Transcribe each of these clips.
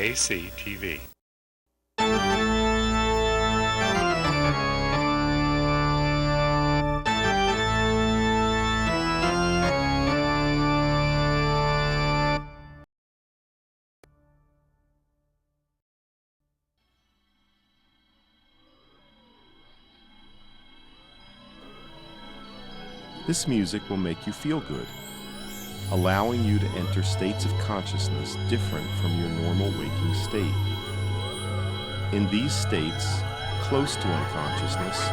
KCTV. This music will make you feel good, allowing you to enter states of consciousness different from your normal waking state. In these states, close to unconsciousness,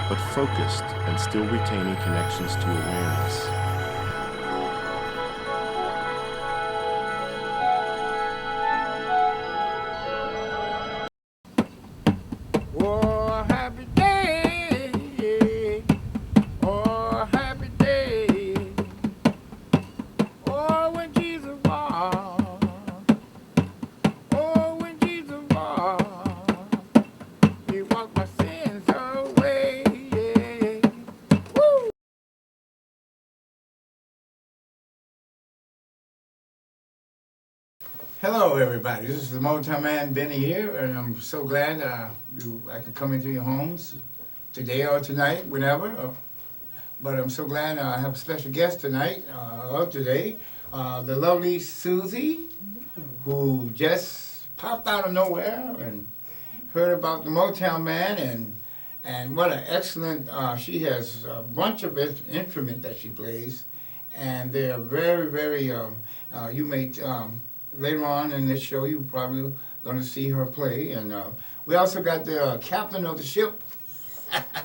but focused and still retaining connections to awareness. Oh, happy day. Oh, happy day. Oh, when Jesus walked. Oh, when Jesus walked. He walked my sins away. Yeah. Woo! Hello, everybody. This is the Motown Man, Bennie here, and I'm so glad I can come into your homes today or tonight, whenever. But I'm so glad I have a special guest tonight, today, the lovely Susie, who just popped out of nowhere and heard about the Motown Man, and what an excellent, she has a bunch of instruments that she plays, and they're very, very, you may, later on in this show, you're probably going to see her play. And we also got the captain of the ship,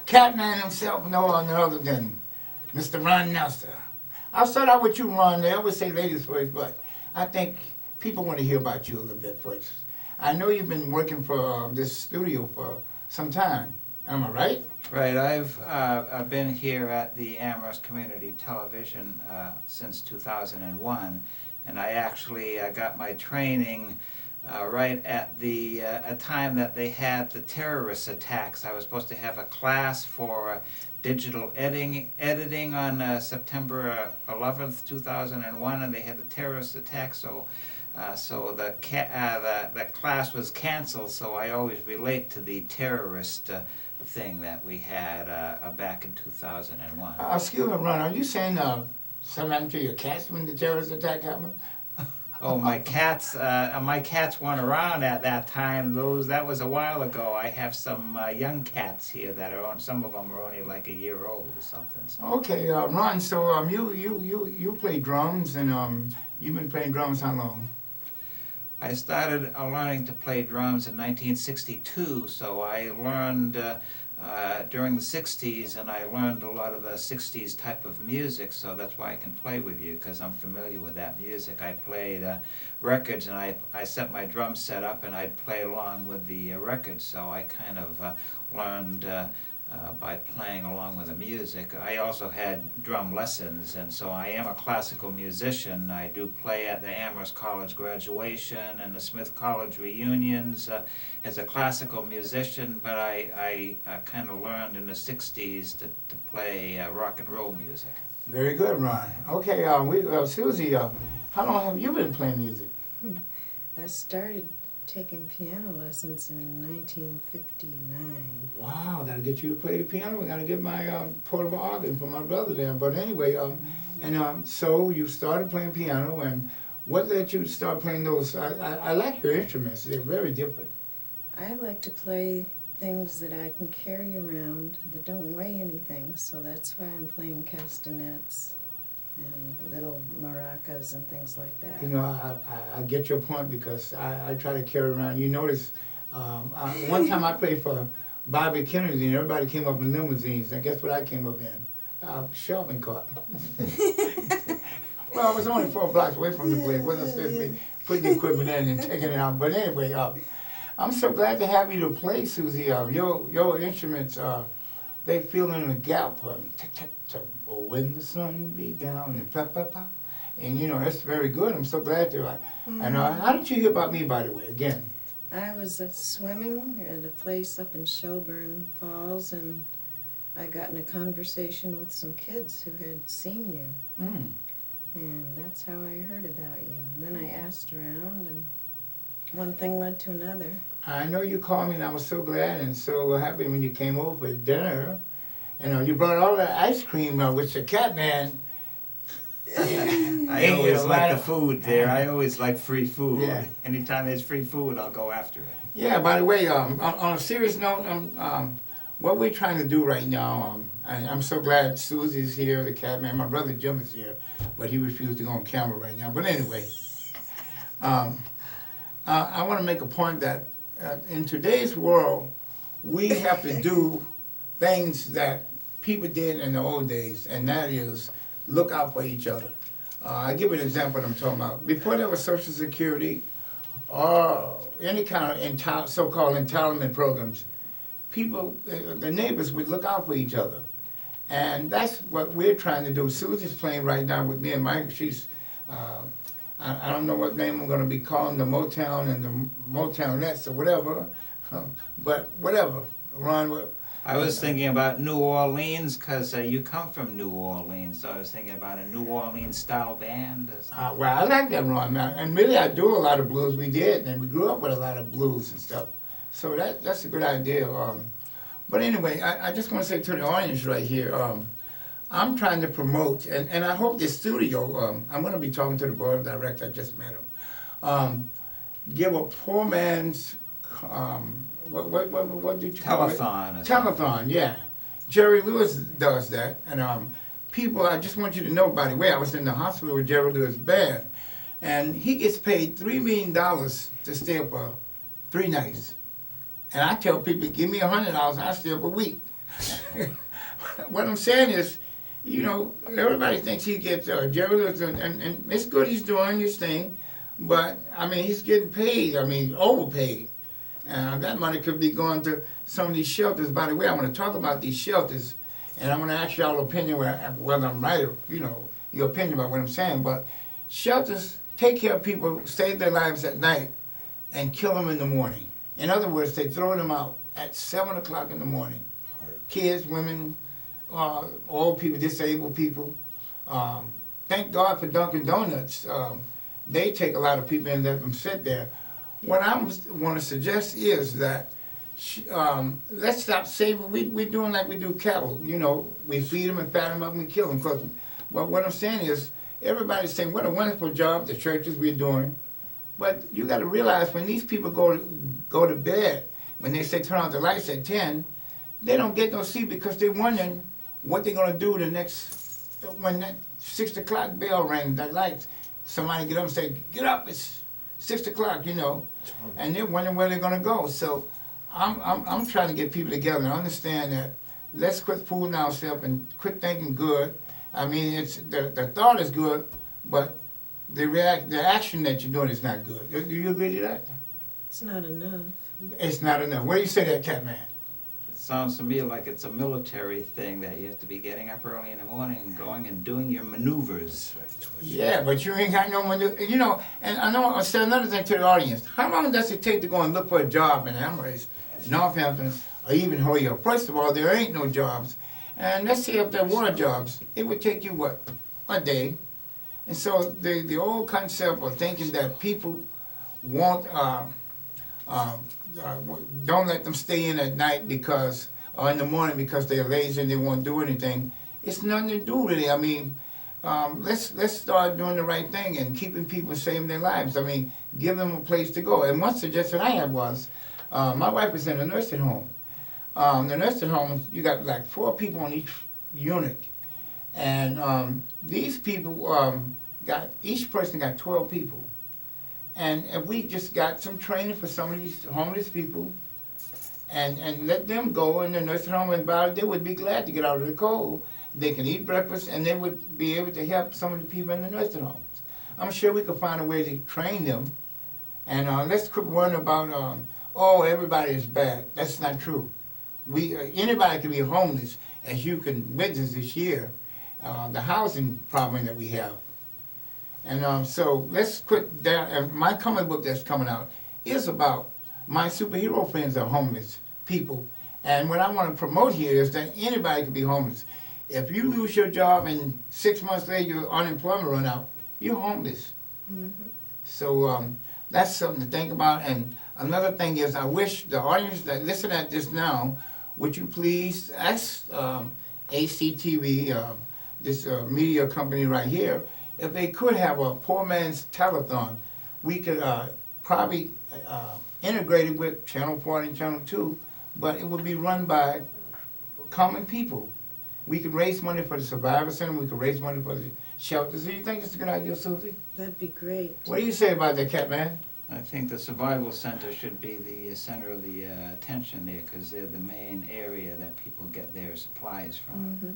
Catman himself, no one other than Mr. Ron Nelson. I'll start out with you, Ron. They always say ladies first, but I think people want to hear about you a little bit first. I know you've been working for this studio for some time. Am I right? Right. I've been here at the Amherst Community Television since 2001, and I actually got my training right at the a time that they had the terrorist attacks. I was supposed to have a class for digital editing on September 11th, 2001, and they had the terrorist attack. So the class was canceled. So I always relate to the terrorist thing that we had back in 2001. Excuse me, Ron. Are you saying something happened to your cats when the terrorist attack happened? Oh, my cats weren't around at that time. That was a while ago. I have some young cats here that are on. Some of them are only like a year old or something. So. Okay, Ron. So you play drums, and you've been playing drums how long? I started learning to play drums in 1962. So I learned during the 60s, and I learned a lot of the 60s type of music. So that's why I can play with you, because I'm familiar with that music. I played records, and I set my drum set up, and I'd play along with the records. So I kind of learned by playing along with the music. I also had drum lessons, and so I am a classical musician. I do play at the Amherst College graduation and the Smith College reunions as a classical musician, but I kind of learned in the 60s to play rock and roll music. Very good, Ron. Okay, Susie, how long have you been playing music? I started taking piano lessons in 1959. Wow, gotta get you to play the piano. We gotta get my portable organ for my brother there. But anyway, so you started playing piano, and what led you to start playing those? I like your instruments. They're very different. I like to play things that I can carry around that don't weigh anything, so that's why I'm playing castanets and little maracas and things like that. You know, I get your point, because I try to carry around. You notice, one time I played for Bobby Kennedy, and everybody came up in limousines. And guess what I came up in? Shopping cart. Well, I was only 4 blocks away from the place. Wasn't supposed to be putting the equipment in and taking it out. But anyway, I'm so glad to have you to play, Susie. Your instruments, they fill in the gap. When the sun be down and pop, pop, pop. And you know, that's very good. I'm so glad to. And how did you hear about me, by the way, again? I was swimming at a place up in Shelburne Falls, and I got in a conversation with some kids who had seen you. And that's how I heard about you. And then I asked around, and one thing led to another. I know you called me, and I was so glad and so happy when you came over for dinner. And you brought all that ice cream, which the cat man. I ate always a like lot the of- food there. I always like free food. Yeah. Anytime there's free food, I'll go after it. Yeah. By the way, on a serious note, what we're trying to do right now, and I'm so glad Susie's here, the cat man. My brother Jim is here, but he refused to go on camera right now. But anyway, I want to make a point that in today's world, we have to do things that people did in the old days, and that is look out for each other. I give you an example of what I'm talking about. Before there was Social Security or any kind of so-called entitlement programs, people, the neighbors would look out for each other. And that's what we're trying to do. Susie's playing right now with me and Mike. She's, I don't know what name I'm going to be calling the Motown and the Motownettes or whatever, but whatever. Ron, I was thinking about New Orleans because you come from New Orleans, so I was thinking about a New Orleans style band. well, I like that, Ron. And really, I do a lot of blues. We did, and we grew up with a lot of blues and stuff. So that's a good idea. But anyway, I just want to say to the audience right here, I'm trying to promote, and I hope this studio, I'm going to be talking to the board of directors, I just met him, give a poor man's, what did you call it? Telethon. Telethon, yeah. Jerry Lewis does that, and people, I just want you to know, by the way, I was in the hospital with Jerry Lewis' band, and he gets paid $3 million to stay up for 3 nights. And I tell people, give me $100, I'll stay up a week. What I'm saying is, you know, everybody thinks he gets, Jerry Lewis, and it's good he's doing his thing, but, I mean, he's getting paid, overpaid. That money could be going to some of these shelters. By the way, I want to talk about these shelters, and I want to ask y'all opinion whether I'm right or, your opinion about what I'm saying. But shelters take care of people, save their lives at night, and kill them in the morning. In other words, they throw them out at 7 o'clock in the morning. Kids, women, old people, disabled people. Thank God for Dunkin' Donuts. They take a lot of people and let them sit there. What I want to suggest is that let's stop saving. We're doing like we do cattle. We feed them and fat them up and we kill them. Well, what I'm saying is, everybody's saying what a wonderful job the churches we're doing. But you got to realize when these people go to bed, when they say turn out the lights at 10, they don't get no sleep because they're wondering what they're going to do when that 6 o'clock bell rings, that lights. Somebody get up and say, get up, it's 6 o'clock, and they're wondering where they're going to go. So I'm trying to get people together and understand that let's quit fooling ourselves and quit thinking good. I mean, it's the thought is good, but the action that you're doing is not good. Do you agree to that? It's not enough. It's not enough. Where do you say that, Catman? It sounds to me like it's a military thing that you have to be getting up early in the morning and going and doing your maneuvers. Yeah, but you ain't got no money. And I know I'll say another thing to the audience. How long does it take to go and look for a job in Amherst, Northampton, or even Holyoke? First of all, there ain't no jobs. And let's say if there were jobs, it would take you, what, a day? And so the old concept of thinking that people won't, don't let them stay in at night or in the morning because they're lazy and they won't do anything, it's nothing to do with it. I mean, let's start doing the right thing and keeping people saving their lives. I mean, give them a place to go. And one suggestion I had was, my wife is in a nursing home. The nursing home, you got like 4 people on each unit. And these people each person got 12 people. And if we just got some training for some of these homeless people and let them go in the nursing home and they would be glad to get out of the cold. They can eat breakfast and they would be able to help some of the people in the nursing homes. I'm sure we could find a way to train them. And let's quit worrying about, everybody is bad. That's not true. Anybody can be homeless, as you can witness this year, the housing problem that we have. And so let's quit that. And my comic book that's coming out is about my superhero friends are homeless people. And what I want to promote here is that anybody can be homeless. If you lose your job and 6 months later your unemployment run out, you're homeless. Mm-hmm. So That's something to think about. And another thing is, I wish the audience that listen at this now, would you please ask ACTV, this media company right here, if they could have a poor man's telethon. We could probably integrate it with Channel 4 and Channel 2, but it would be run by common people. We could raise money for the Survivor Center, we could raise money for the shelters. Do you think it's a good idea, Susie? That'd be great. What do you say about that, Catman? I think the survival center should be the center of the attention there, because they're the main area that people get their supplies from. Mm-hmm.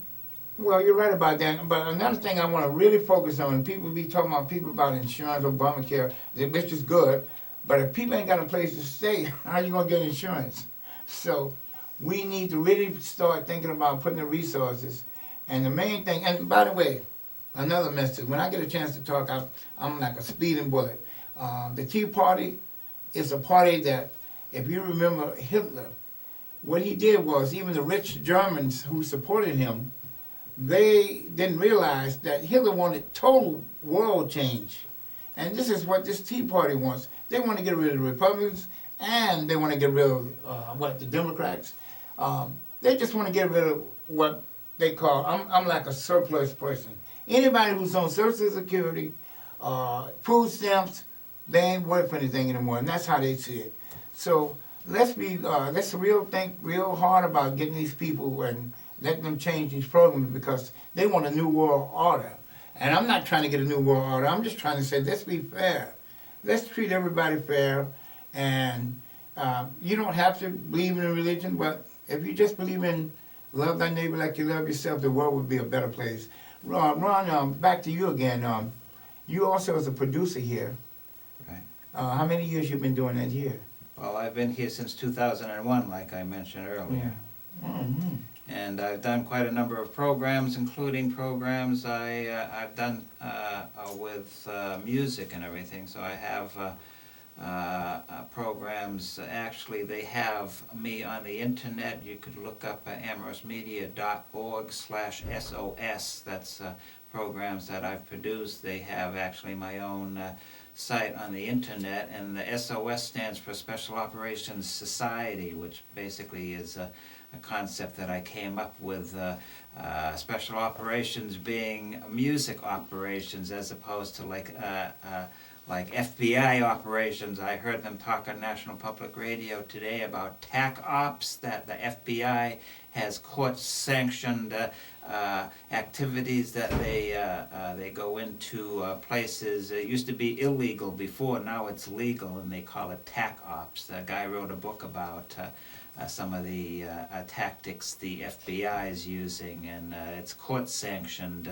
Well, you're right about that. But another thing I want to really focus on, people be talking about insurance, Obamacare, which is good, but if people ain't got a place to stay, how are you going to get insurance? So we need to really start thinking about putting the resources. And the main thing, and by the way, another message, when I get a chance to talk, I'm like a speeding bullet. The Tea Party is a party that, if you remember Hitler, what he did was, even the rich Germans who supported him, they didn't realize that Hitler wanted total world change. And this is what this Tea Party wants. They want to get rid of the Republicans, and they want to get rid of, the Democrats. They just want to get rid of what they call, I'm like a surplus person. Anybody who's on Social Security, food stamps, they ain't worth anything anymore, and that's how they see it. So let's think real hard about getting these people and letting them change these programs, because they want a new world order. And I'm not trying to get a new world order. I'm just trying to say, let's be fair. Let's treat everybody fair. And you don't have to believe in a religion, but if you just believe in love thy neighbor like you love yourself, the world would be a better place. Ron, back to you again. You also as a producer here. Right. How many years you been doing that here? Well, I've been here since 2001, like I mentioned earlier. Mm-hmm. And I've done quite a number of programs, including programs I've done with music and everything. So I have programs. Actually, they have me on the internet. You could look up amherstmedia.org/SOS. That's programs that I've produced. They have actually my own site on the internet, and the SOS stands for Special Operations Society, which basically is a concept that I came up with, special operations being music operations as opposed to like FBI operations. I heard them talk on National Public Radio today about TAC ops, that the FBI has court-sanctioned activities that they go into places. It used to be illegal before, now it's legal, and they call it TAC ops. The guy wrote a book about some of the tactics the FBI is using, and it's court-sanctioned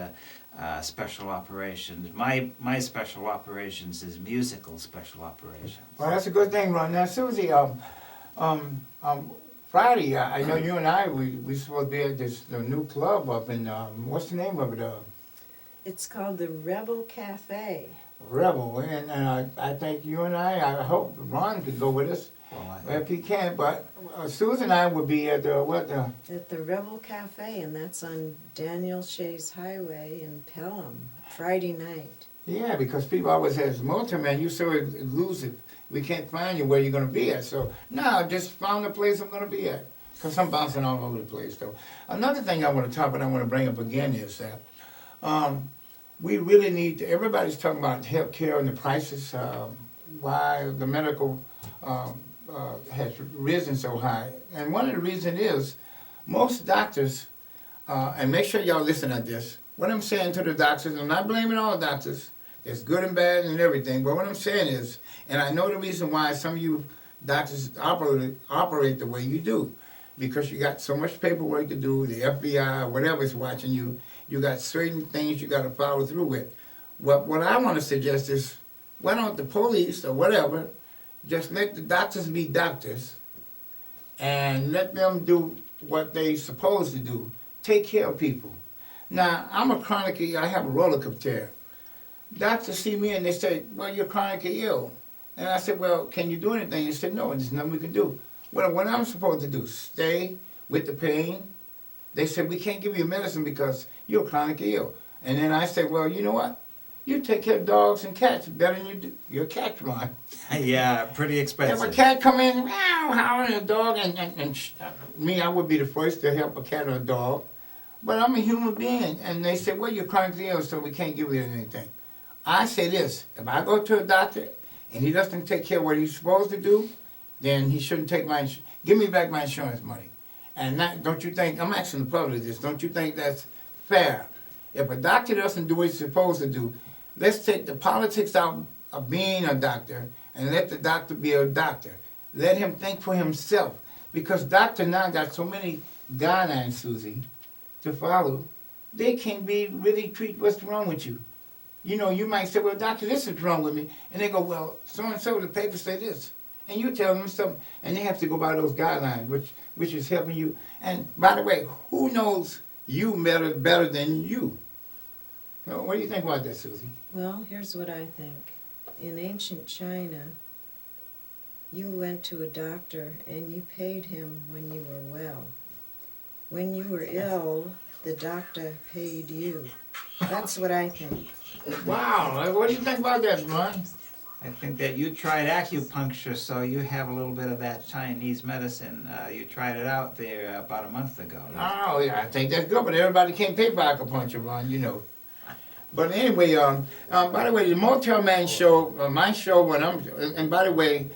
special operations. My special operations is musical special operations. Well, that's a good thing, Ron. Now, Susie, Friday, I know you and I, we supposed to be at the new club up in, what's the name of it? It's called the Rebel Cafe. Rebel, and I think you and I hope Ron could go with us, if he can, but Susan and I would be at At the Rebel Cafe, and that's on Daniel Shays Highway in Pelham, Friday night. Yeah, because people always says, Motown Man, you so elusive. We can't find you where you're going to be at. So, no, I just found the place I'm going to be at. Because I'm bouncing all over the place, though. Another thing I want to talk about, I want to bring up again is that we really need to, everybody's talking about health care and the prices, why the medical has risen so high. And one of the reasons is most doctors, and make sure y'all listen to this, what I'm saying to the doctors, I'm not blaming all doctors, there's good and bad and everything, but what I'm saying is, and I know the reason why some of you doctors operate the way you do, because you got so much paperwork to do, the FBI, whatever's watching you, you got certain things you got to follow through with. What I want to suggest is, why don't the police or whatever just let the doctors be doctors and let them do what they supposed to do, take care of people. Now, I'm a chronically, I have a roller tear. Doctors see me and they say, well, you're chronically ill. And I said, well, can you do anything? He said, no, there's nothing we can do. Well, what I'm supposed to do, stay with the pain? They said, we can't give you medicine because you're chronically ill. And then I said, well, you know what? You take care of dogs and cats better than you do your cat, Ron. Yeah, pretty If a expensive. cat come in, meow, howling at a dog, me, I would be the first to help a cat or a dog. But I'm a human being, and they say, well, you're chronically ill, so we can't give you anything. I say this, if I go to a doctor and he doesn't take care of what he's supposed to do, then he shouldn't take give me back my insurance money. And don't you think, I'm asking the public this, don't you think that's fair? If a doctor doesn't do what he's supposed to do, let's take the politics out of being a doctor and let the doctor be a doctor. Let him think for himself. Because doctor now got so many guidelines, Susie, to follow, they can't really treat what's wrong with you. You know, you might say, well, doctor, this is wrong with me. And they go, well, so-and-so, the paper say this. And you tell them something, and they have to go by those guidelines, which is helping you. And by the way, who knows you better than you? What do you think about that, Susie? Well, here's what I think. In ancient China, you went to a doctor and you paid him when you were well. When you were ill, the doctor paid you. That's what I think. Wow, what do you think about that, Ron? I think that you tried acupuncture, so you have a little bit of that Chinese medicine. You tried it out there about a month ago. Oh, yeah, I think that's good, but everybody can't pay for acupuncture, Ron, you know. But anyway, by the way, the Motown Man show, my show, and by the way,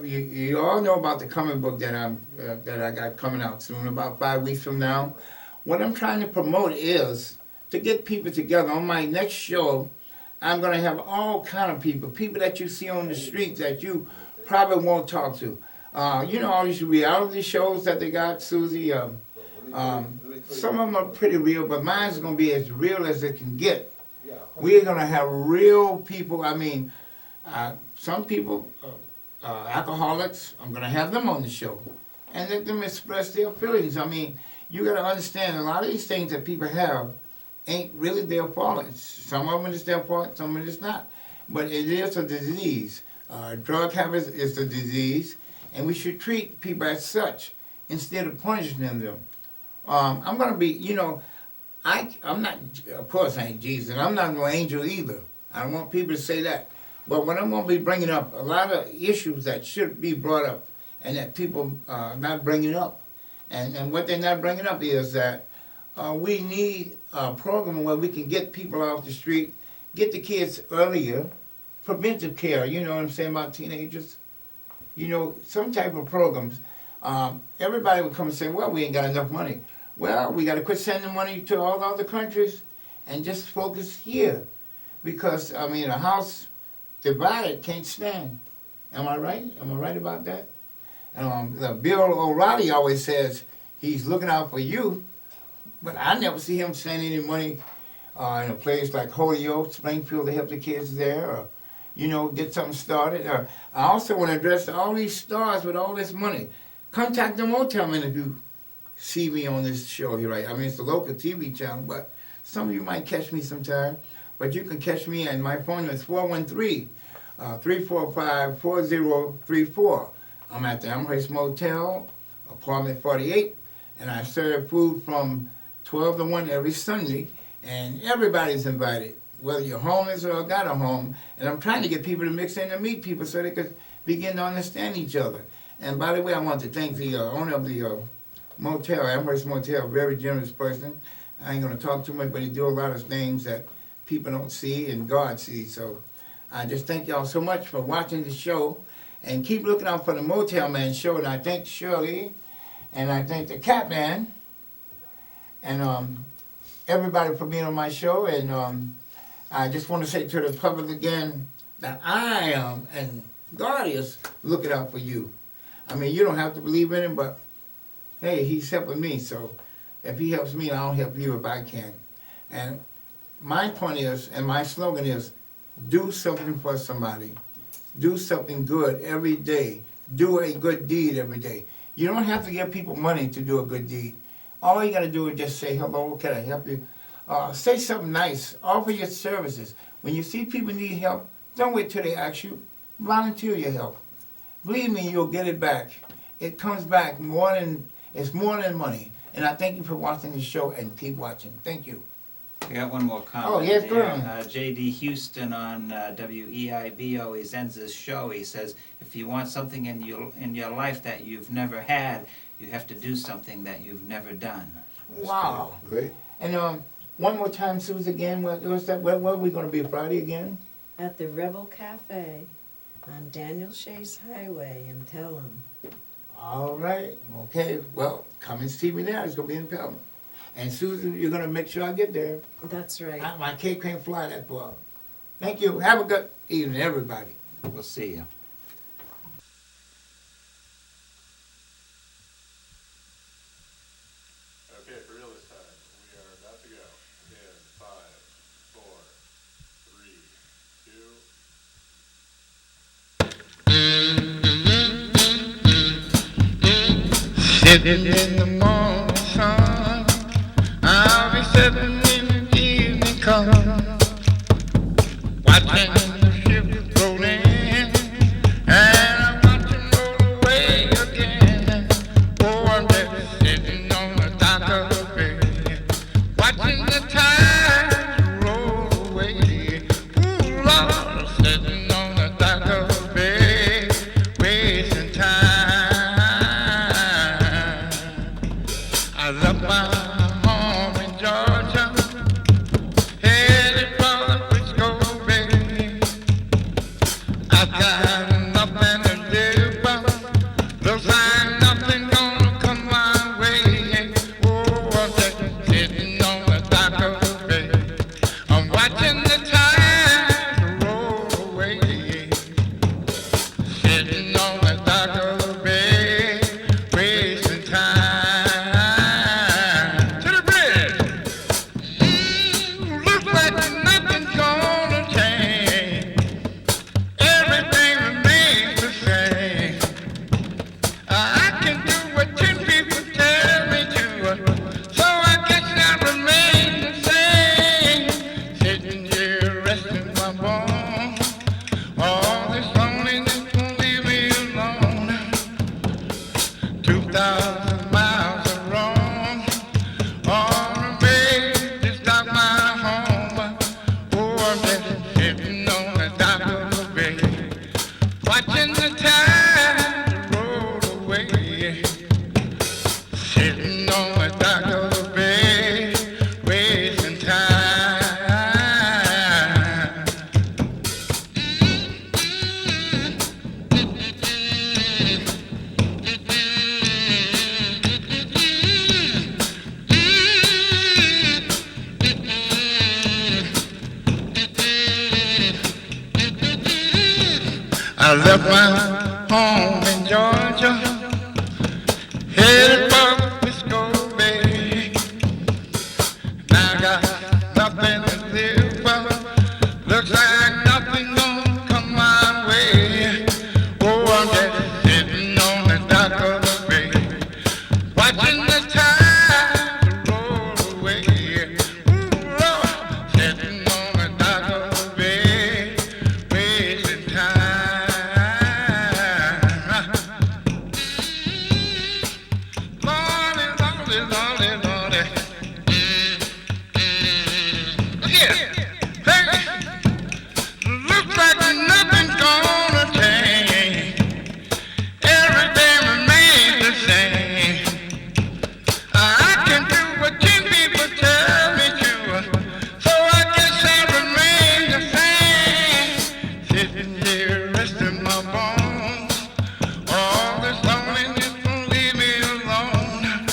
you all know about the comic book that I got coming out soon, about 5 weeks from now. What I'm trying to promote is to get people together. On my next show, I'm going to have all kind of people that you see on the street that you probably won't talk to. You know all these reality shows that they got, Susie. Some of them are pretty real, but mine's going to be as real as it can get. We're going to have real people. I mean, some people, alcoholics, I'm going to have them on the show and let them express their feelings. I mean, you got to understand a lot of these things that people have ain't really their fault. Some of them is their fault, some of it is not. But it is a disease. Drug habits is a disease, and we should treat people as such instead of punishing them. I'm going to be, you know, I'm not, of course I ain't Jesus, and I'm not no angel either. I don't want people to say that. But what I'm going to be bringing up, a lot of issues that should be brought up and that people are not bringing up. And what they're not bringing up is that we need a program where we can get people off the street, get the kids earlier, preventive care, you know what I'm saying about teenagers? You know, some type of programs. Everybody would come and say, well, we ain't got enough money. Well, we got to quit sending money to all the other countries and just focus here. Because, I mean, a house divided can't stand. Am I right? Am I right about that? Bill O'Reilly always says he's looking out for you, but I never see him sending any money in a place like Holyoke, Springfield to help the kids there, or, you know, get something started. I also want to address all these stars with all this money. Contact the Motown Man if you see me on this show here, right? I mean, it's a local TV channel, but some of you might catch me sometime. But you can catch me, and my phone is 413-345-4034. I'm at the Amherst Motel, apartment 48, and I serve food from 12 to 1 every Sunday, and everybody's invited, whether you're homeless or got a home. And I'm trying to get people to mix in and meet people so they could begin to understand each other. And by the way, I want to thank the owner of the motel, Amherst Motel, a very generous person. I ain't going to talk too much, but he do a lot of things that people don't see and God sees. So I just thank y'all so much for watching the show. And keep looking out for the Motown Man show. And I thank Shirley, and I thank the Cat Man, and everybody for being on my show. And I just want to say to the public again that I am, and God is looking out for you. I mean, you don't have to believe in him, but hey, he's helping me. So if he helps me, I'll help you if I can. And my point is, and my slogan is, do something for somebody. Do something good every day. Do a good deed every day. You don't have to give people money to do a good deed. All you got to do is just say, hello, can I help you? Say something nice. Offer your services. When you see people need help, don't wait till they ask you. Volunteer your help. Believe me, you'll get it back. It comes back it's more than money. And I thank you for watching this show, and keep watching. Thank you. I got one more comment. Oh, yes, go here. on. J.D. Houston on WEIB always ends his show. He says, if you want something in your life that you've never had, you have to do something that you've never done. Wow. Great. And one more time, Susan, again, what's that? Where are we going to be Friday again? At the Rebel Cafe on Daniel Shays Highway in Pelham. All right. Okay. Well, come and see me there. It's going to be in Pelham. And Susan, you're going to make sure I get there. That's right. My cake can't fly that far. Thank you. Have a good evening, everybody. We'll see you. Okay, for real this time. We are about to go. In 5, 4, 3, 2. Sitting in the morning sun, I'll be sitting in the evening come, watching the ship roll in, and I watch them roll away again. Oh, I'm just sitting on the dock of the bay, watching the tide roll away. Ooh, Lord, sitting on the dock of the bay, wasting time. I love my home in Georgia, headed for the Frisco Bay. I've got nothing to live for, looks like nothing gonna come my way. Oh, I'm just sitting on the dock of the bay, I'm watching the tide roll away. Sitting on the dock of the bay, wasting time. To the bridge. Looks like nothing's gonna change. Everything remains the same. I can do what 10 people tell me to, so I guess I remain the same. Sitting here resting my bones. All this loneliness won't leave me alone. 2,000 miles are wrong on the way to stop my home. Oh, I'm just sitting on the dock of the bay, watching the tide roll away. Sitting on the dock of the bay, wasting time. I left my home in Georgia, headed for Frisco Bay. Now I got nothing to live for, looks like nothing gonna come my way. Oh, I'm just sitting on the dock of the bay, watching the tide roll away. Ooh, Lord, sitting on the dock of the bay, wasting time. Lordy, Lordy, Lordy, Lordy. Look here. Hey, looks like nothing's gonna change. Everything remains the same. I can do what 10 people tell me to, so I guess I remain the same. Sitting here resting my bones. All this loneliness won't leave me alone.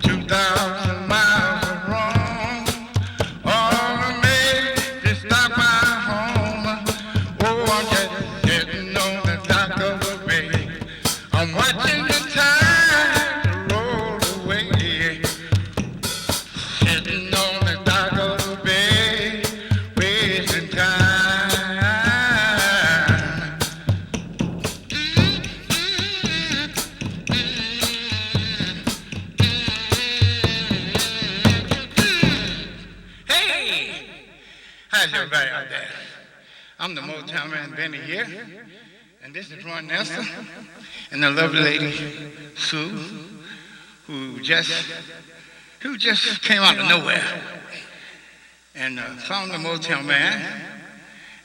2,000 miles are wrong on the way to stop my home. Oh, I'm just sitting on the dock of the bay, I'm watching the tide roll away. Sitting on the dock of the bay, wasting time. Hey, how's everybody out there? I'm the Motown Man, Bennie here, and this is Ron Nelson, and the lovely lady Sue, who just came out of nowhere. and found the Motown Man.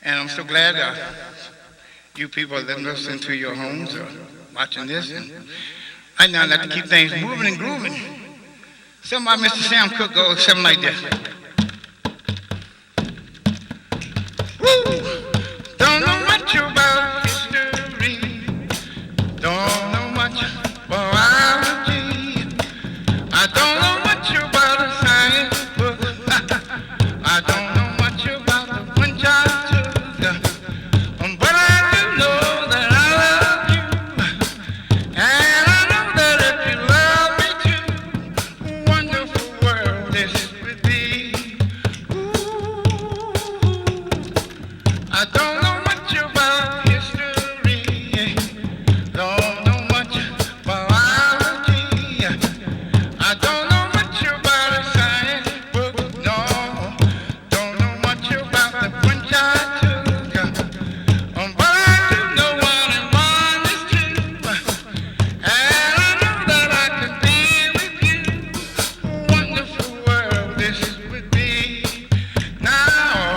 And I'm so glad you people are listening to your homes or watching this. And right now, I'd like to keep things moving and grooving. Something by Mr. Sam Cooke goes something like this. Woo! Don't know much about history. Don't know much biology. I don't know much about a science book. I don't know much about the punch I took. But I do know that I love you. And I know that if you love me too, wonderful world this would be. Ooh, I don't know much about history. Don't know much biology. I don't know much about a science book, no. Don't know much about the punch I took. But I do know one and one is two. And I know that I could be with you. Wonderful world this would be. Now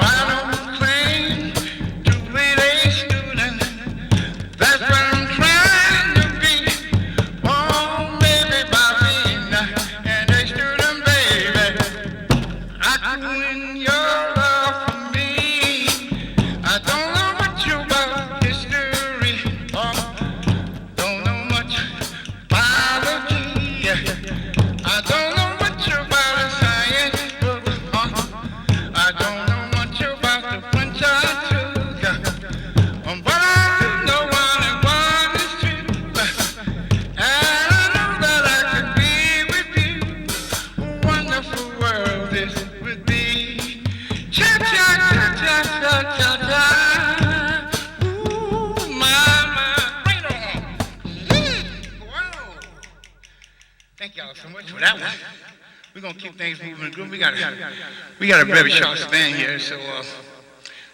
I don't claim to be a student. That's what I'm trying to be. Oh, maybe by being an a student, baby, I can win your love for me. I don't know much about history. Don't know much biology. I don't know much about a science book. I don't know much about the punch I took. But I do know one and one is two. And I know that I could be with you. Wonderful world this would be. Cha cha cha cha cha cha cha. Ooh, my, right on. Wow. Thank y'all so much for that one. We're gonna keep things moving and grooving. We got a very short span here, so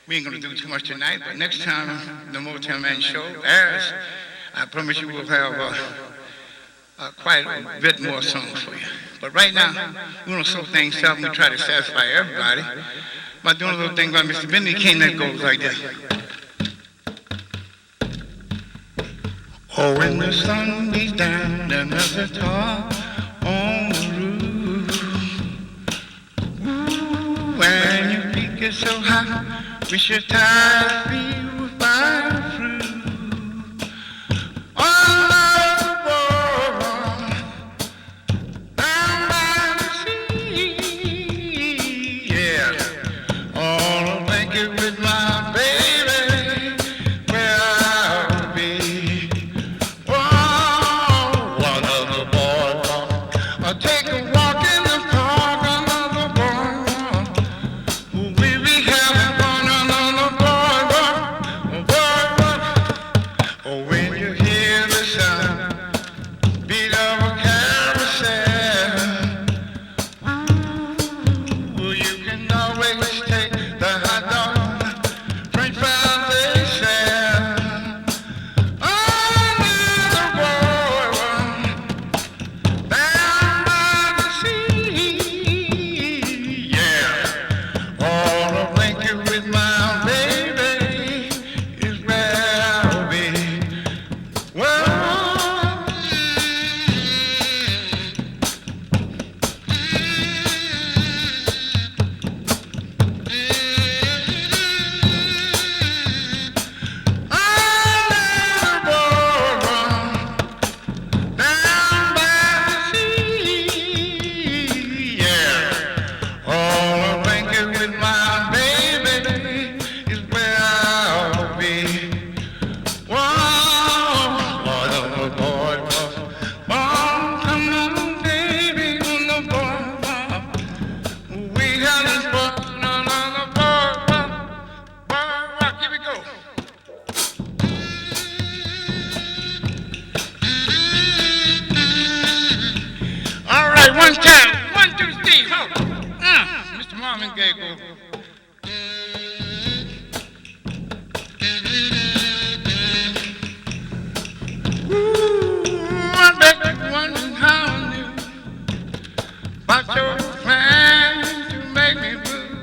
we ain't gonna do too much tonight. But next time the Motown Man show airs, I promise you we'll have quite a bit more songs for you. But right now, we're gonna slow things up and we try to satisfy everybody by doing a little thing by Mr. Bennie King that goes like this. Oh, when the sun beats down and there's a tar on the roof, ooh, when your peak is so high, we should tie you with fire fruit. All over the world, down by the sea, yeah. All I think is with my baby, where I'll be. Whoa, one of the boys, I'll take a walk in the park, another boy. We be having fun, another boy. Oh, when you hear the sound, beat of a carousel, ooh, you can always take the hot dog, French fries they sell. Another boy, down by the sea, yeah. All I'm thinking with my baby is where I'll be. Well, down by the sea, yeah. All I'm thinking with my baby is where I'll be. Whoa, the boy, come on, baby, the boy. We got this boy, another boy, here we go. All right, one time, 1, 2, 3, ho. Mr. Marvin Gaye go. Ooh, I bet you wondering how I knew about your plan to make me blue.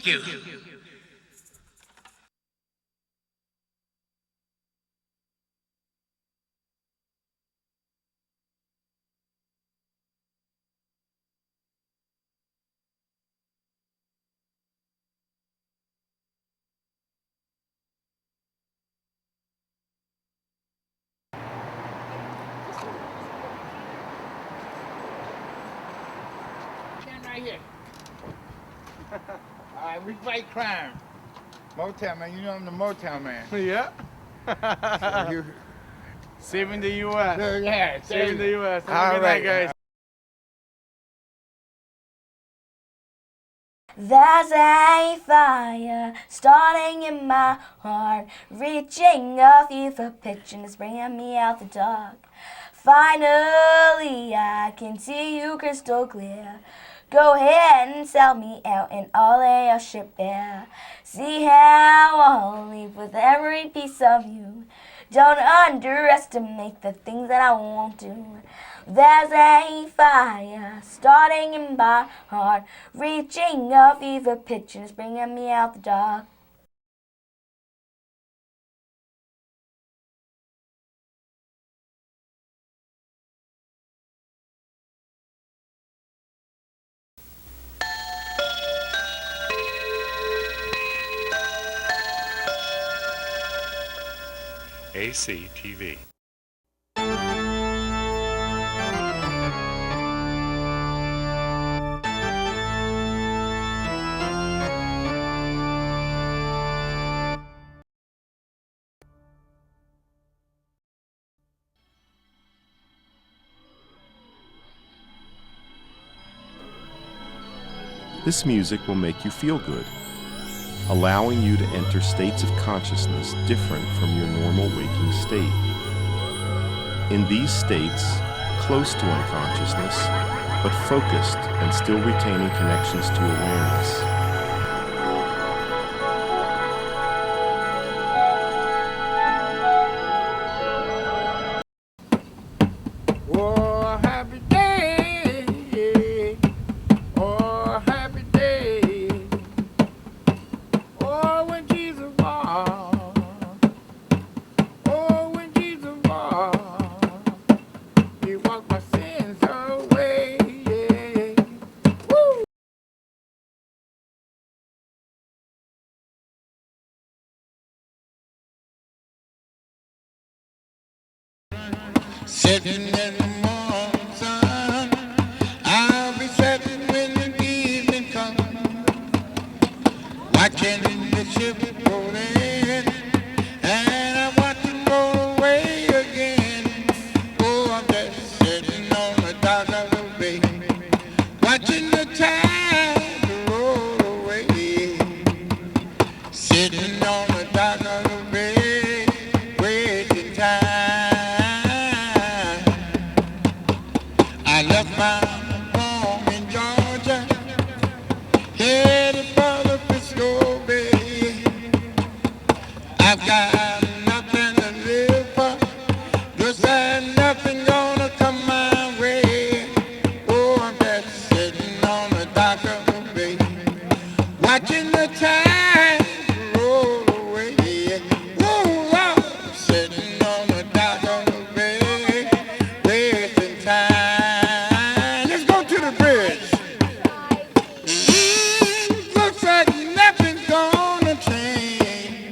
you. Stand right here. All right, we fight crime. Motown Man, you know I'm the Motown Man. Yeah. So you, Saving the U.S. yeah, Saving the U.S. Have a All good right, night, guys. There's a fire starting in my heart, reaching a fever pitch and it's bringing me out the dark. Finally, I can see you crystal clear. Go ahead and sell me out and I'll lay your ship bare. See how I'll leave with every piece of you. Don't underestimate the things that I won't do. There's a fire starting in my heart, reaching a fever pitch and it's bringing me out the dark. ACTV. This music will make you feel good, allowing you to enter states of consciousness different from your normal waking state. In these states, close to unconsciousness, but focused and still retaining connections to awareness. Oh, happy day. Oh, happy day. Oh, when Jesus walked. Oh, when Jesus walked. He walked my sins away. Woo! Sitting in the morning sun, I'll be sitting when the evening comes, watching the ship roll in, and I watch it roll away again. Oh, I'm just sitting on the dock of the bay, watching the tide roll away. Sitting on the dock of the bay, waiting time. I left my home in Georgia, headed for the Frisco Bay. I've got nothing to live for, just had nothing gonna come my way. Oh, I'm just sitting on the dock of the bay, watching the tide roll away. Whoa, I'm sitting on the dock of the bay, wasting time. Let's go to the bridge. Looks like nothing's gonna change.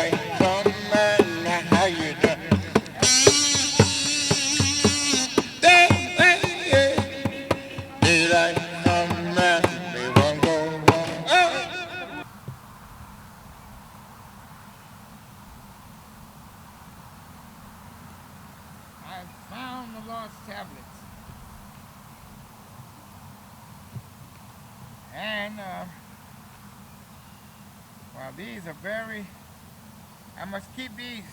Daylight come and how you doing? Daylight come and we won't go wrong. Oh. I found the lost tablets. And, well, these are very, I must keep these.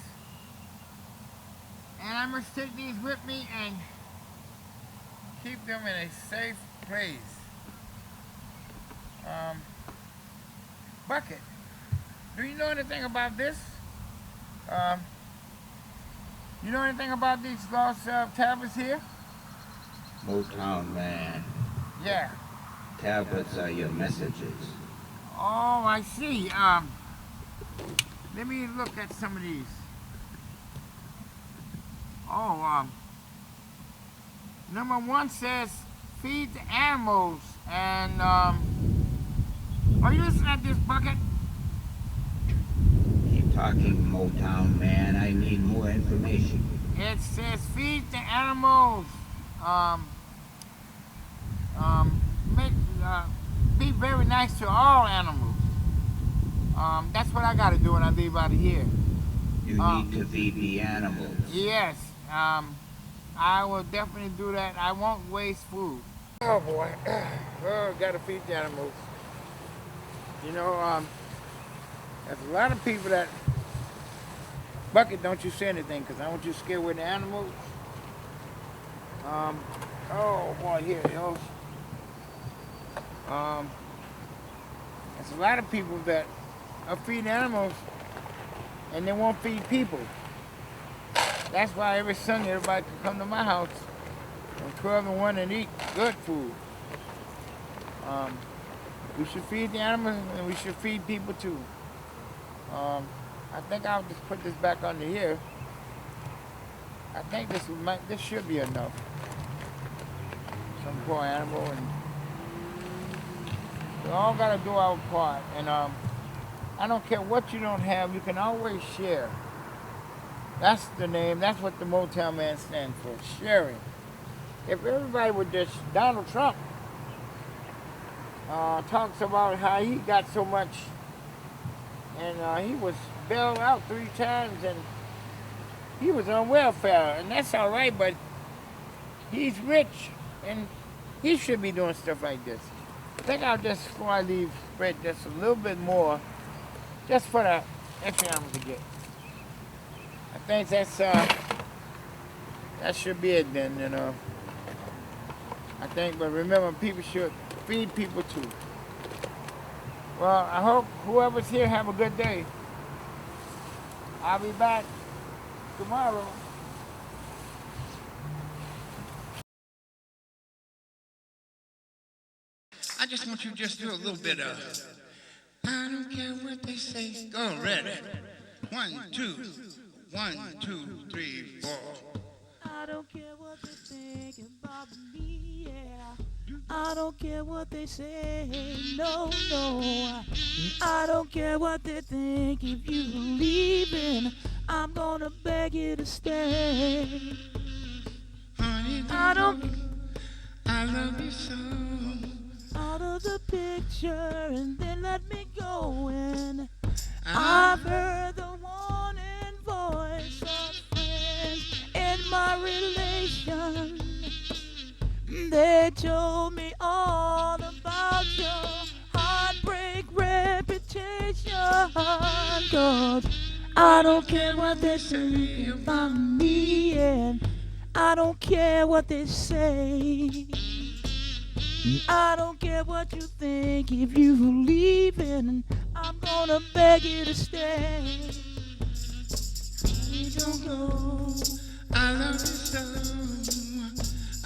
And I must take these with me and keep them in a safe place. Bucket, do you know anything about this? You know anything about these lost tablets here? Motown Man, Yeah. tablets are your messages. Oh, I see. Let me look at some of these. Oh, number 1 says feed the animals, and are you listening at this, Bucket? Keep talking, Motown Man. I need more information. It says feed the animals. Be very nice to all animals. That's what I gotta do when I leave out of here. You need to feed the animals. Yes, I will definitely do that. I won't waste food. Oh boy, oh, gotta feed the animals. You know, there's a lot of people that, Bucket, don't you say anything, because I want you to scare away the animals. Oh boy, here it goes. There's a lot of people that are feeding animals and they won't feed people. That's why every Sunday everybody can come to my house from 12 to 1 and eat good food. We should feed the animals and we should feed people too. I think I'll just put this back under here. I think this should be enough. Some poor animal, and we all gotta do our part. And I don't care what you don't have, you can always share. That's the name, that's what the Motown Man stands for, sharing. If everybody would just, Donald Trump talks about how he got so much, and he was bailed out 3 times, and he was on welfare, and that's all right, but he's rich, and he should be doing stuff like this. I think I'll just, before I leave, spread just a little bit more, just for the extra animals to get. I think that's, that should be it then, you know. I think, but remember, people should feed people too. Well, I hope whoever's here have a good day. I'll be back tomorrow. I just want you to just do a little bit of, I don't care what they say. Go, ready. 1, 2, 1, 2, 3, 4. I don't care what they think about me, yeah. I don't care what they say, no, no. I don't care what they think. If you leaving, I'm gonna beg you to stay. Honey, I don't I love you so. out of the picture and then let me go in. I've heard the warning voice of friends in my relation. They told me all about your heartbreak reputation. 'Cause I don't care what they say about me, and I don't care what they say. I don't care what you think. If you leaving, I'm gonna beg you to stay. You don't go. I love you so.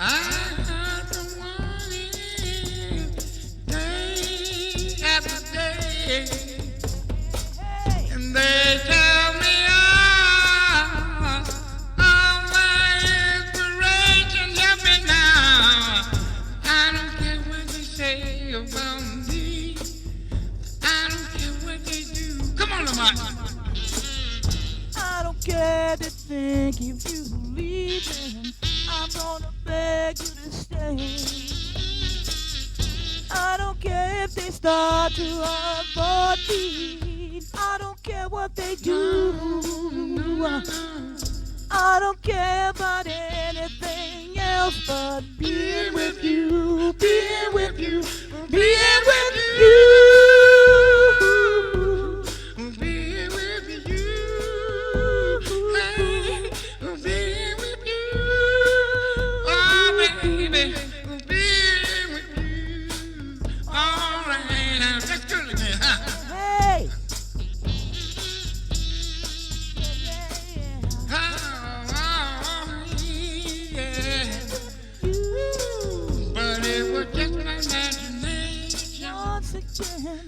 I have the warning day after day. Hey. And they tell me all my inspiration help me now. I don't care what they say about me. I don't care what they do. Come on, Lamont. scared to think if you leaving, I'm gonna beg you to stay. I don't care if they start to avoid me. I don't care what they do. I don't care about anything else but being with you, being with you, being with you. Being with you, hey, being with you, oh baby, being with you, all right, now let's do it again, huh? Hey! But it was just my imagination once again,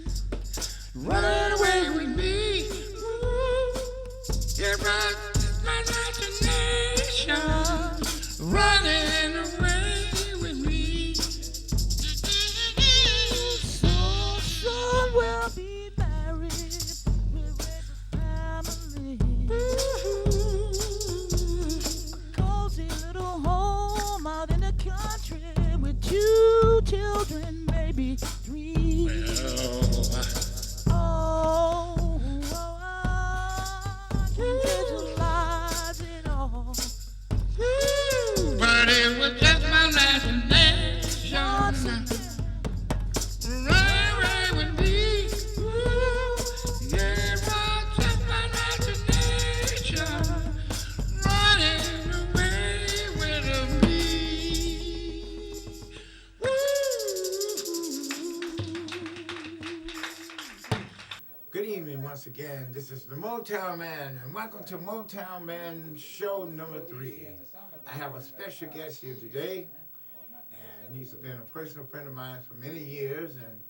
running away with me. It was my imagination running away with me. Soon we'll be married with a family. Cozy little home out in the country with 2 children, maybe 3. Visualize it all. But it was just my imagination. Run away with me. Yeah, it was just my imagination. Running away with me. Good evening once again. This is the Motown Man, and welcome to Motown Man show number 3. I have a special guest here today, and he's been a personal friend of mine for many years, and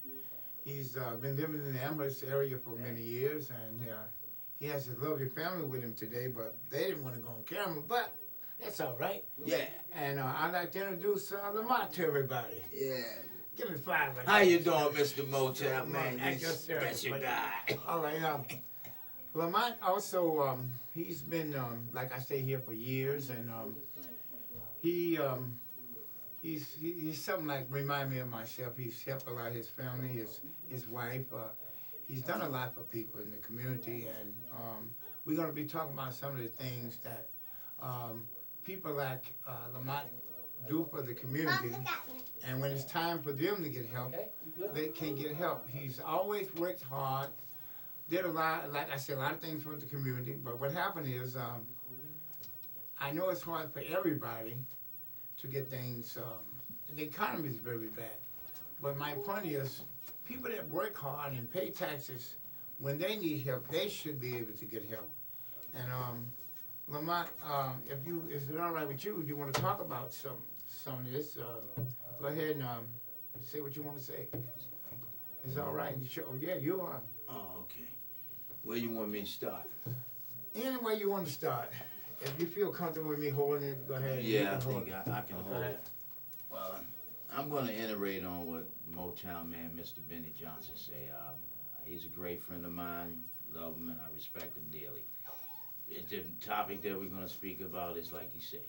he's been living in the Amherst area for many years, and he has his lovely family with him today, but they didn't want to go on camera, but that's all right. Yeah. And I'd like to introduce Lamont to everybody. Yeah. Give me 5. How you doing, Mr. Motown Man? Thank You you, sir. special guy. All right. Lamont also, he's been, like I say, here for years, and he's something like remind me of myself. He's helped a lot of his family, his wife. He's done a lot for people in the community, and we're going to be talking about some of the things that people like Lamont do for the community, and when it's time for them to get help, they can't get help. He's always worked hard, did a lot, like I said, a lot of things for the community, but what happened is, I know it's hard for everybody to get things, the economy is very bad, but my point is, people that work hard and pay taxes, when they need help, they should be able to get help. And Lamont, is it all right with you? If you want to talk about some of this, go ahead and say what you want to say. It's all right. Yeah, you are. Oh, okay. Where you want me to start? Any way you want to start. If you feel comfortable with me holding it, go ahead. Yeah, I think I can hold it. Well, I'm going to iterate on what Motown Man, Mr. Bennie Johnson say. He's a great friend of mine. Love him and I respect him dearly. The topic that we're going to speak about is like you say.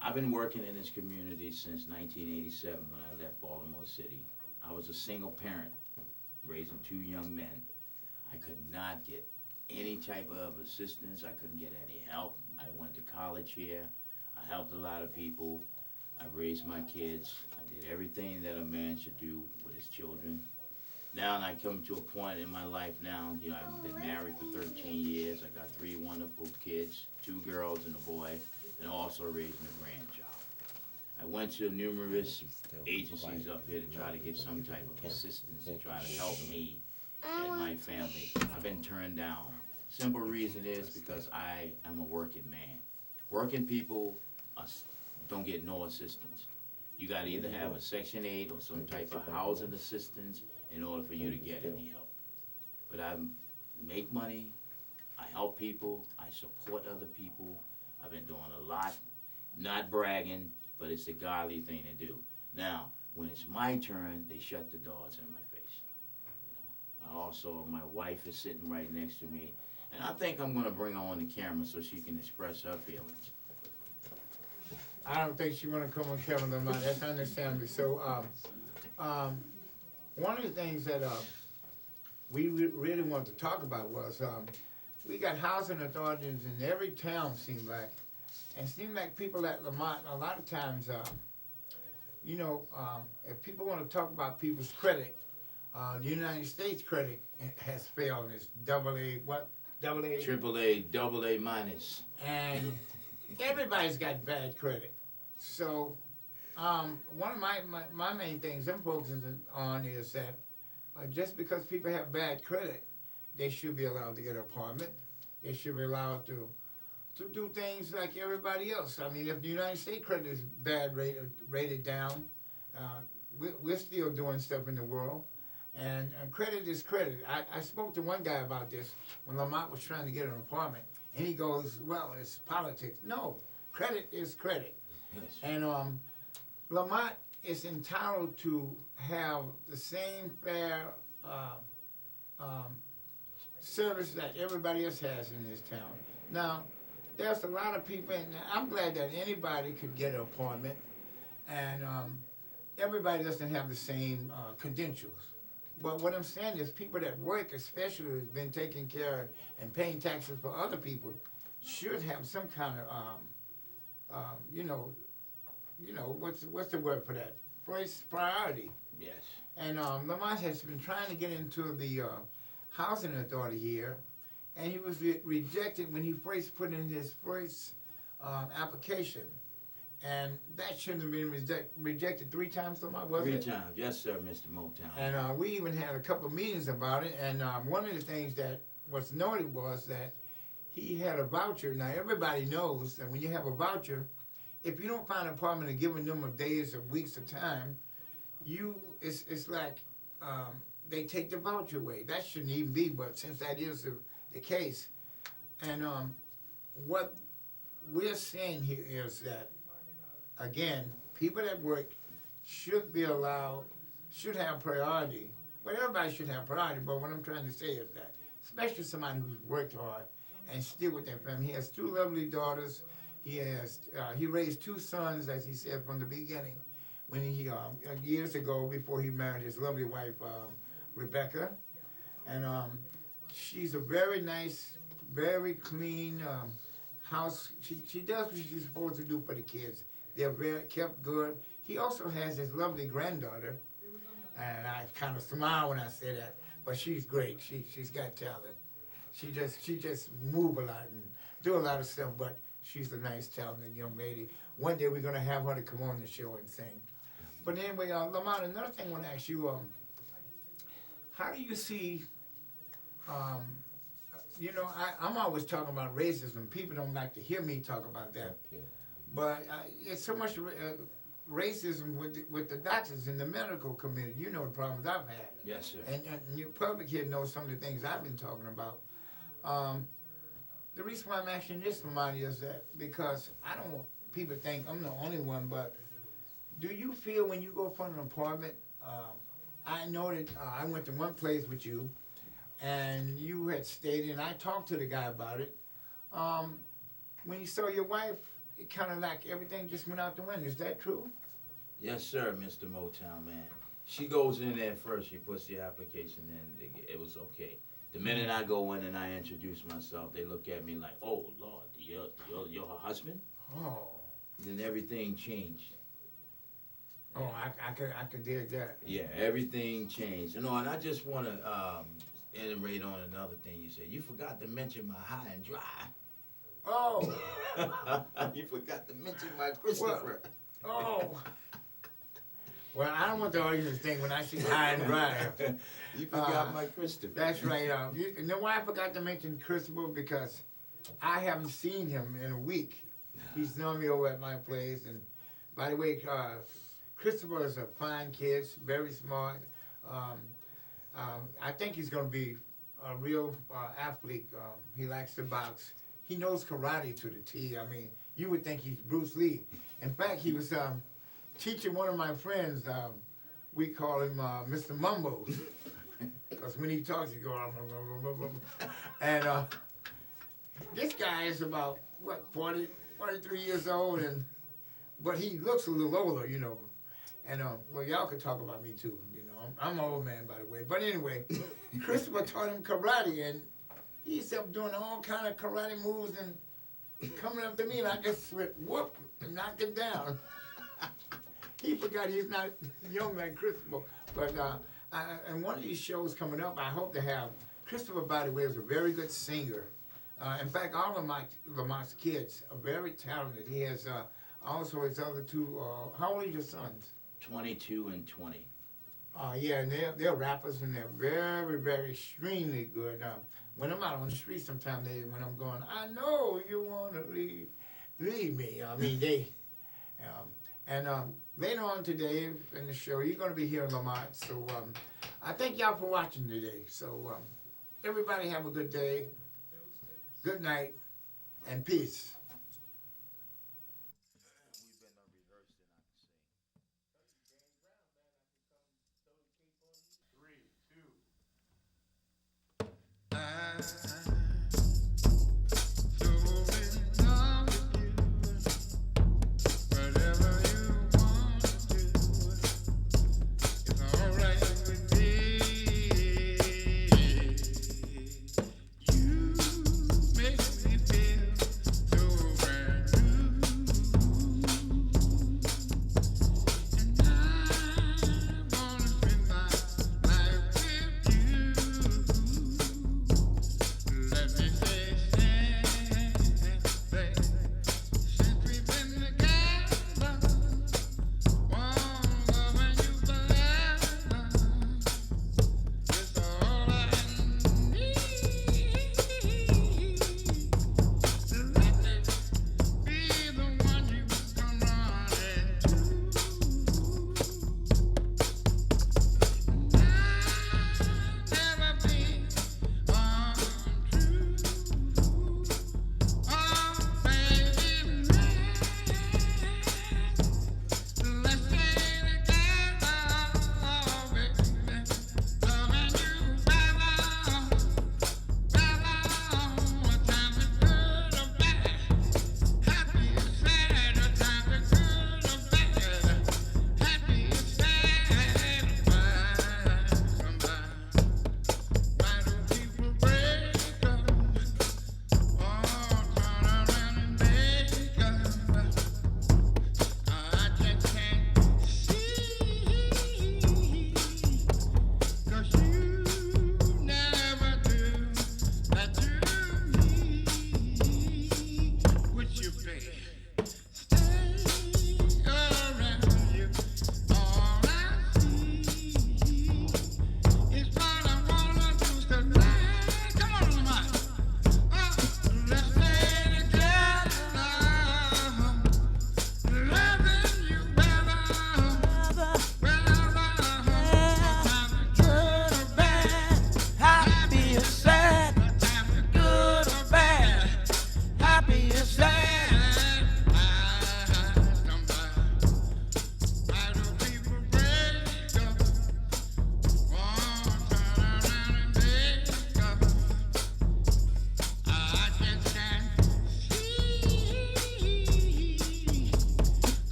I've been working in this community since 1987 when I left Baltimore City. I was a single parent, raising 2 young men. I could not get any type of assistance. I couldn't get any help. I went to college here. I helped a lot of people. I raised my kids. I did everything that a man should do with his children. Now I come to a point in my life now, you know, I've been married for 13 years. I got 3 wonderful kids, 2 girls and a boy, and also raising a grandchild. I went to numerous agencies up here to try to get some type of assistance to try to help me and my family. I've been turned down. Simple reason is because I am a working man. Working people don't get no assistance. You got to either have a Section 8 or some type of housing assistance in order for you to get any help. But I make money, I help people, I support other people. I've been doing a lot, not bragging, but it's the godly thing to do. Now, when it's my turn, they shut the doors in my face. You know, my wife is sitting right next to me, And I think I'm going to bring her on the camera so she can express her feelings. I don't think she want to come on camera, Lamont. That's understandable. So, one of the things that we really wanted to talk about was we got housing authorities in every town, seems like. And it seems like people at Lamont, a lot of times, you know, if people want to talk about people's credit, the United States credit has failed. It's AA, what? AA? AAA, AA minus. And everybody's got bad credit. So, one of my main things I'm focusing on is that just because people have bad credit, they should be allowed to get an apartment. They should be allowed to do things like everybody else. I mean, if the United States credit is bad, rated down, we're still doing stuff in the world. And credit is credit. I spoke to one guy about this when Lamont was trying to get an apartment. And he goes, well, it's politics. No, credit is credit. Yes. And Lamont is entitled to have the same fair service that everybody else has in this town. Now, there's a lot of people, and I'm glad that anybody could get an appointment, and everybody doesn't have the same credentials. But what I'm saying is people that work, especially who's been taking care of and paying taxes for other people, should have some kind of, you know, what's the word for that? First priority. Yes. And Lamont has been trying to get into the housing authority here, and he was rejected when he first put in his first application. And that shouldn't have been rejected 3 times, Lamont, was it? 3 times, yes, sir, Mr. Motown. And we even had a couple of meetings about it, and one of the things that was noted was that he had a voucher. Now, everybody knows that when you have a voucher, if you don't find an apartment in a given number of days or weeks of time, it's like they take the voucher away. That shouldn't even be, but since that is the case, and what we're saying here is that, again, people that work should be allowed, should have priority. Well, everybody should have priority, but what I'm trying to say is that, especially somebody who's worked hard and still with their family. He has 2 lovely daughters. He raised 2 sons, as he said from the beginning, when he years ago before he married his lovely wife Rebecca, and she's a very nice, very clean house. She does what she's supposed to do for the kids. They're very kept good. He also has his lovely granddaughter, and I kind of smile when I say that, but she's great. She's got talent. She just move a lot and do a lot of stuff, but she's a nice, talented young lady. One day we're going to have her to come on the show and sing. But anyway, Lamont, another thing I want to ask you, how do you see, you know, I'm always talking about racism. People don't like to hear me talk about that. But it's so much racism with the doctors in the medical community. You know the problems I've had. Yes, sir. And your public here knows some of the things I've been talking about. The reason why I'm asking this, Lamont, is that because I don't want people to think I'm the only one, but do you feel when you go for an appointment, I know that I went to one place with you, and you had stated, and I talked to the guy about it, when you saw your wife, it kind of like everything just went out the window. Is that true? Yes, sir, Mr. Motown Man. She goes in there first. She puts the application in. It was okay. The minute I go in and I introduce myself, they look at me like, "Oh Lord, you're her husband?" Oh. Then everything changed. Oh, I could dig that. Yeah, everything changed. You know, and I just want to iterate on another thing you said. You forgot to mention my high and dry. Oh. You forgot to mention my Christopher. Oh. Well, I don't want the audience to think when I see high and dry. You forgot my Christopher. That's right. You know why I forgot to mention Christopher? Because I haven't seen him in a week. He's normally over at my place. And by the way, Christopher is a fine kid, very smart. I think he's going to be a real athlete. He likes to box. He knows karate to the T. I mean, you would think he's Bruce Lee. In fact, he was teaching one of my friends. We call him Mr. Mumbles. Because when he talks, he goes, and this guy is about, what, 40, 43 years old, but he looks a little older, you know. And, well, y'all could talk about me, too, you know. I'm an old man, by the way. But anyway, Christopher taught him karate, and he kept doing all kind of karate moves and coming up to me, and I just went, whoop, and knocked him down. He forgot he's not young like Christopher. But and one of these shows coming up, I hope to have, Christopher, by the way, is a very good singer. In fact, all of Lamont's kids are very talented. He has also his other two, how old are your sons? 22 and 20. Yeah, and they're rappers, and they're very, very extremely good. When I'm out on the street sometimes, when I'm going, I know you want to leave me. I mean, they, and later on today in the show, you're going to be hearing Lamont. So I thank y'all for watching today. So everybody have a good day, good night, and peace.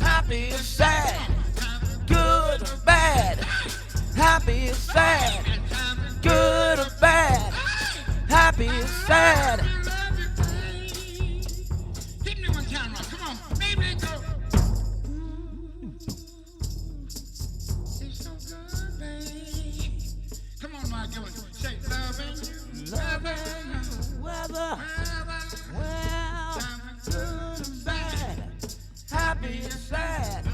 Happy or sad, good or bad. Happy or sad, good or bad. Happy or sad. Hit me one time, Rock. Come on, baby, go. It's so good, baby. Come on, Rock, give it. Say, loving you, Weather, well, good or bad. Happy or sad,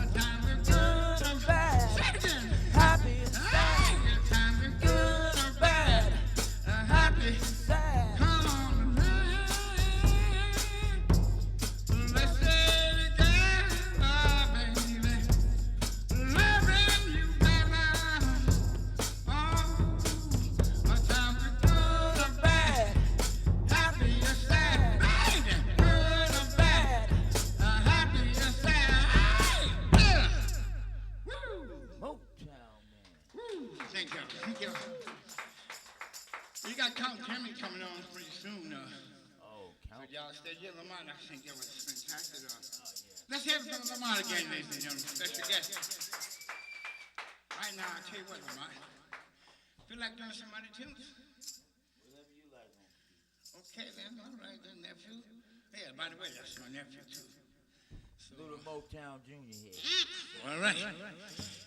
good or bad. Happy or sad, good or bad. Happy or sad. You got Count Timmy coming on pretty soon. Oh, Count. So y'all stay here, Lamont. I think it was fantastic. Let's hear it from Lamont again, ladies and gentlemen. Special guest. Right now, I'll tell you what, Lamont. Feel like doing some other tunes? Whatever you like, man. Okay, then. All right, then, nephew. Yeah, by the way, that's my nephew, too. So, Little Motown Junior here. all right.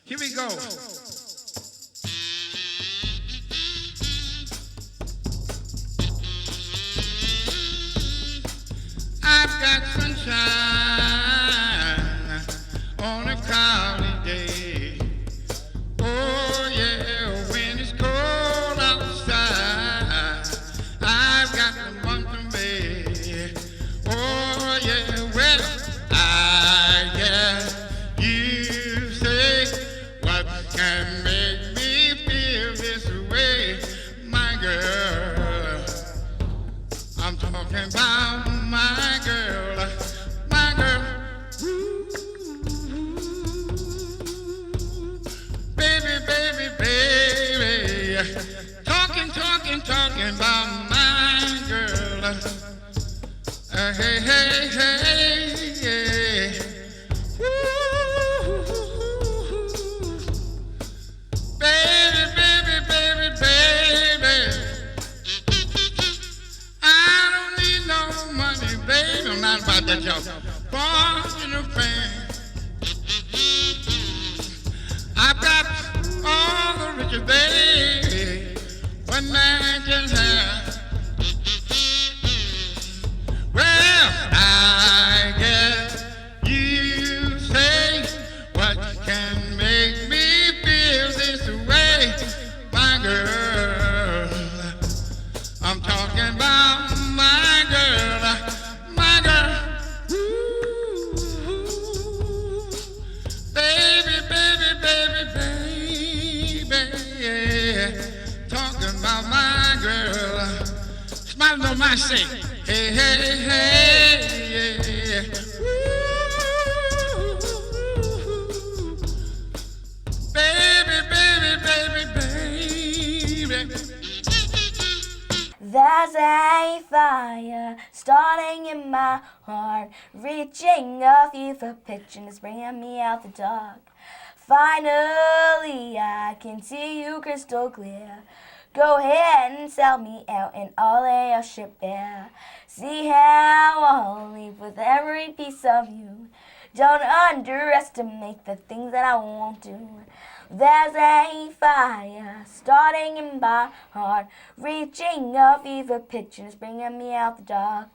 Here we go. I've got sunshine on a cloudy day. Oh yeah, when it's cold outside, I've got the month of May. Oh yeah, well, I guess you say what can make me feel this way, my girl. I'm talking about my girl, my girl. Baby, baby, baby. Talking about my girl. Hey, hey, hey, yeah. Woo. Baby, baby, baby, baby. I don't need no money, baby. I'm not about that, y'all. Born in a fan. I've got all the riches, baby. One man can have. Well, I guess you say what can make me feel this way, my girl. I'm talking about my girl, my girl. Ooh, baby, baby, baby, baby, yeah. Talking about my girl. Smile on my shake. Hey, hey, hey, yeah. Ooh, baby, baby, baby, baby. There's a fire starting in my heart, reaching a fever pitch and it's bringing me out the dark. Finally, I can see you crystal clear. Go ahead and sell me out and I'll lay your ship bare. See how I'll leave with every piece of you. Don't underestimate the things that I won't do. There's a fire starting in my heart, reaching a fever pitch and it's bringing me out the dark.